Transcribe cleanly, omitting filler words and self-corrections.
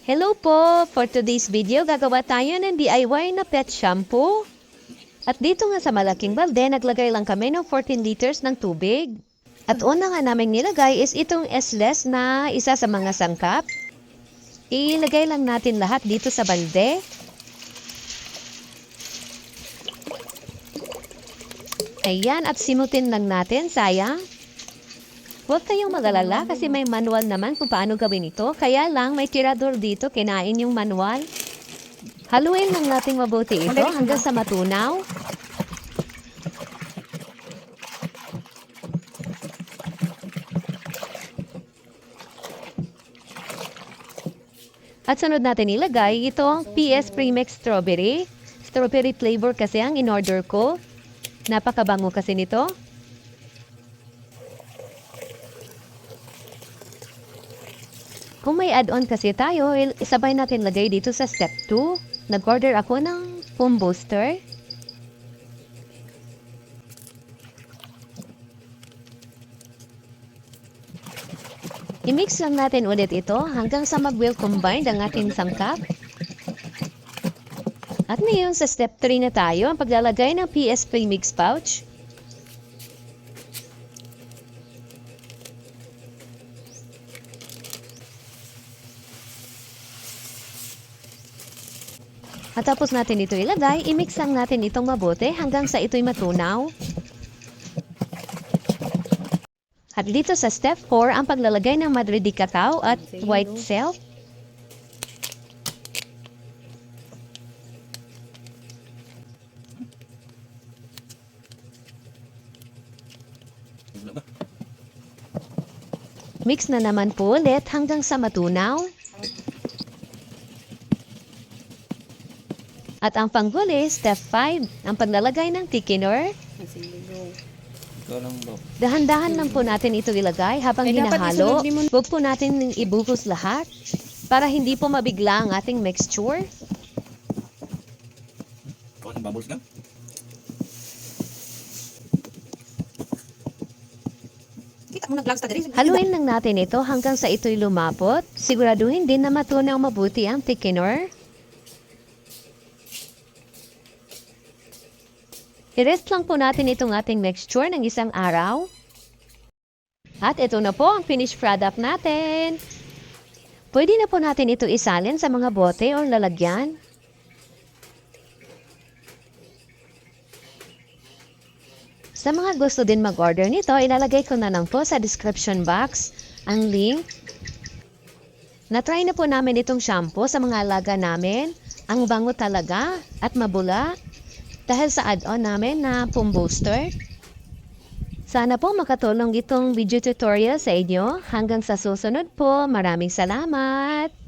Hello po! For today's video, gagawa tayo ng DIY na pet shampoo. At dito nga sa malaking balde, naglagay lang kami ng 14 liters ng tubig. At una nga namin nilagay is itong S-less na isa sa mga sangkap. Ilagay lang natin lahat dito sa balde. Ayan, at simutin lang natin, sayang. Huwag kayong mag-alala kasi may manual naman kung paano gawin ito. Kaya lang may tirador dito, kinain yung manual. Haluin lang natin mabuti ito hanggang sa matunaw. At sunod natin ilagay itong PS Premix Strawberry. Strawberry flavor kasi ang in-order ko. Napakabango kasi nito. Kung may add-on kasi tayo, isabay natin lagay dito sa step 2. Nag-order ako ng foam booster. I-mix lang natin ulit ito hanggang sa mag-well combined ang ating sangkap. At ngayon sa step 3 na tayo, ang paglalagay ng PS Premix pouch. At tapos natin ito ilagay, i-mix lang natin itong mabuti hanggang sa ito'y matunaw. At dito sa step 4, ang paglalagay ng Madre de Cacao at white silk. Mix na naman po ulit hanggang sa matunaw. At ang panghuli, step 5, ang paglalagay ng thickener. Dahan-dahan lang po natin ito ilagay habang hinahalo. Huwag po natin ibuhos lahat para hindi po mabigla ang ating mixture. Haluin lang natin ito hanggang sa ito'y lumapot. Siguraduhin din na matunaw mabuti ang thickener. I-rest lang po natin itong ating mixture ng isang araw. At ito na po ang finished product natin. Pwede na po natin ito isalin sa mga bote o lalagyan. Sa mga gusto din mag-order nito, ilalagay ko na lang po sa description box ang link. Na-try na po namin itong shampoo sa mga alaga namin. Ang bango talaga at mabula. Dahil sa add-on namin na foam booster. Sana po makatulong itong video tutorial sa inyo. Hanggang sa susunod po. Maraming salamat!